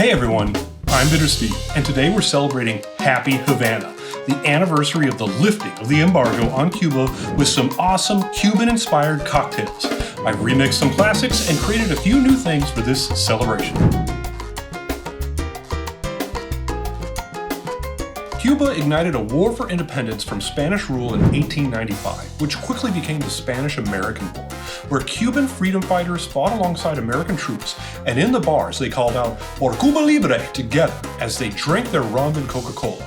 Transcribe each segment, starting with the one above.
Hey everyone, I'm Bitter Steve, and today we're celebrating Happy Havana, the anniversary of the lifting of the embargo on Cuba with some awesome Cuban-inspired cocktails. I've remixed some classics and created a few new things for this celebration. Cuba ignited a war for independence from Spanish rule in 1895, which quickly became the Spanish-American War, where Cuban freedom fighters fought alongside American troops, and in the bars they called out "Por Cuba Libre" together as they drank their rum and Coca-Cola.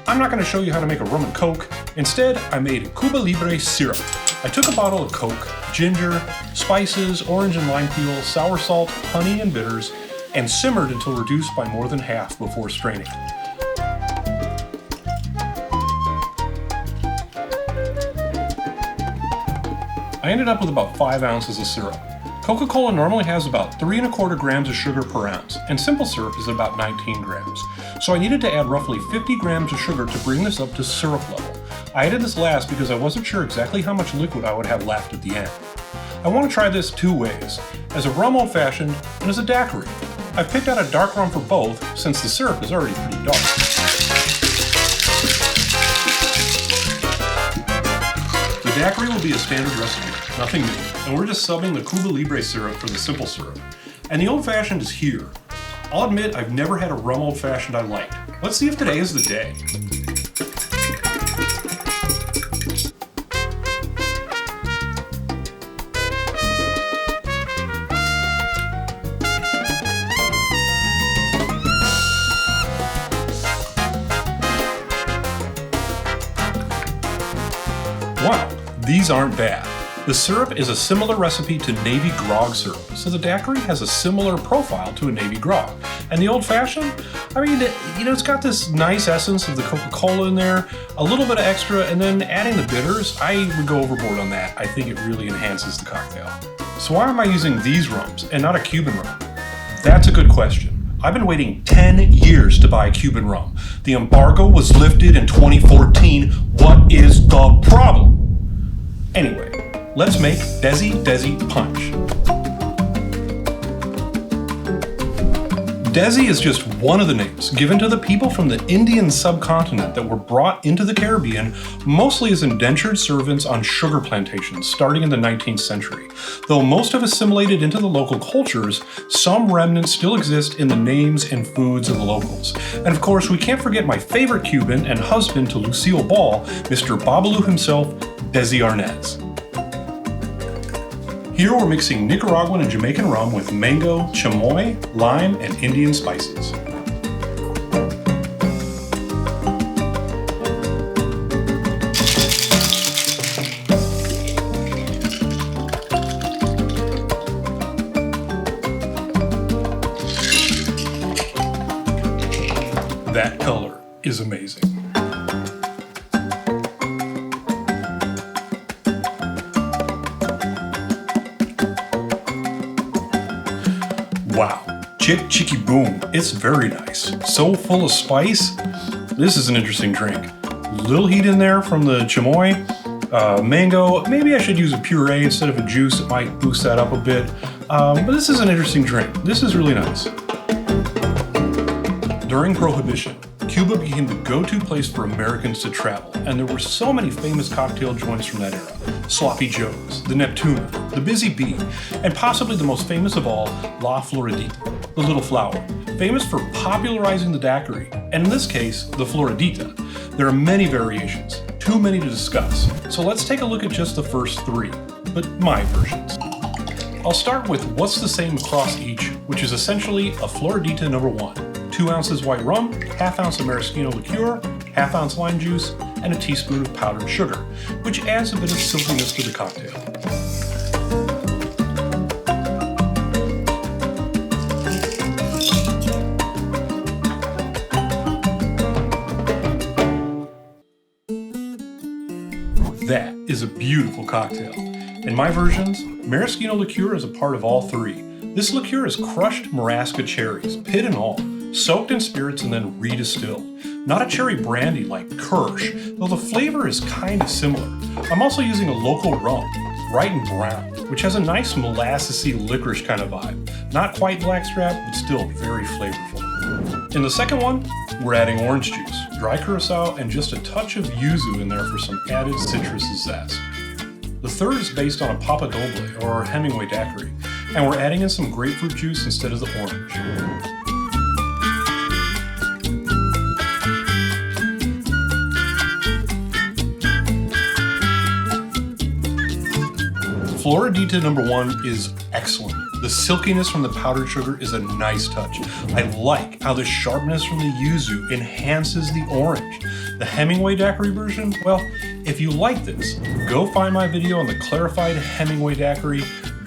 I'm not going to show you how to make a rum and Coke. Instead, I made Cuba Libre Syrup. I took a bottle of Coke, ginger, spices, orange and lime peel, sour salt, honey, and bitters, and simmered until reduced by more than half before straining. I ended up with about 5 ounces of syrup. Coca-Cola normally has about 3 1/4 grams of sugar per ounce, and simple syrup is about 19 grams. So I needed to add roughly 50 grams of sugar to bring this up to syrup level. I added this last because I wasn't sure exactly how much liquid I would have left at the end. I want to try this 2 ways, as a rum old-fashioned and as a daiquiri. I've picked out a dark rum for both since the syrup is already pretty dark. The daiquiri will be a standard recipe, nothing new, and we're just subbing the Cuba Libre syrup for the simple syrup. And the old-fashioned is here. I'll admit I've never had a rum old-fashioned I liked. Let's see if today is the day. Wow, these aren't bad. The syrup is a similar recipe to Navy grog syrup, so the daiquiri has a similar profile to a Navy grog. And the old-fashioned, it's got this nice essence of the Coca-Cola in there, a little bit of extra, and then adding the bitters, I would go overboard on that. I think it really enhances the cocktail. So why am I using these rums and not a Cuban rum? That's a good question. I've been waiting 10 years to buy Cuban rum. The embargo was lifted in 2014. What is the problem? Anyway, let's make Desi Punch. Desi is just one of the names given to the people from the Indian subcontinent that were brought into the Caribbean mostly as indentured servants on sugar plantations starting in the 19th century. Though most have assimilated into the local cultures, some remnants still exist in the names and foods of the locals. And of course, we can't forget my favorite Cuban and husband to Lucille Ball, Mr. Babalu himself, Desi Arnaz. Here we're mixing Nicaraguan and Jamaican rum with mango, chamoy, lime, and Indian spices. That color is amazing. Wow, chick chicky boom, it's very nice. So full of spice. This is an interesting drink. Little heat in there from the chamoy, mango. Maybe I should use a puree instead of a juice. It might boost that up a bit. But this is an interesting drink. This is really nice. During Prohibition, Cuba became the go-to place for Americans to travel, and there were so many famous cocktail joints from that era. Sloppy Joe's, the Neptuna, the Busy Bee, and possibly the most famous of all, La Floridita, the Little Flower, famous for popularizing the daiquiri, and in this case, the Floridita. There are many variations, too many to discuss, so let's take a look at just the first 3, but my versions. I'll start with what's the same across each, which is essentially a Floridita number 1. 2 ounces white rum, ½ ounce of Maraschino Liqueur, ½ ounce lime juice, and a teaspoon of powdered sugar, which adds a bit of silkiness to the cocktail. That is a beautiful cocktail. In my versions, Maraschino Liqueur is a part of all 3. This liqueur is crushed Marasca cherries, pit and all, soaked in spirits and then redistilled. Not a cherry brandy like Kirsch, though the flavor is kind of similar. I'm also using a local rum, Bright and Brown, which has a nice molassesy licorice kind of vibe. Not quite blackstrap, but still very flavorful. In the second one, we're adding orange juice, dry curacao, and just a touch of yuzu in there for some added citrus zest. The third is based on a palatable or Hemingway daiquiri, and we're adding in some grapefruit juice instead of the orange. Floridita number 1 is excellent. The silkiness from the powdered sugar is a nice touch. I like how the sharpness from the yuzu enhances the orange. The Hemingway daiquiri version, well, if you like this, go find my video on the clarified Hemingway daiquiri.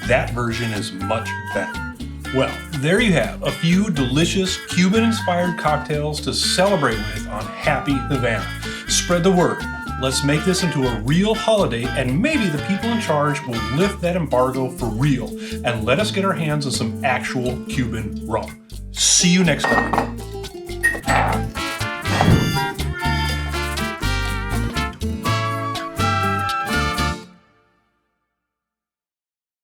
That version is much better. Well, there you have a few delicious Cuban-inspired cocktails to celebrate with on Happy Havana. Spread the word. Let's make this into a real holiday, and maybe the people in charge will lift that embargo for real and let us get our hands on some actual Cuban rum. See you next time.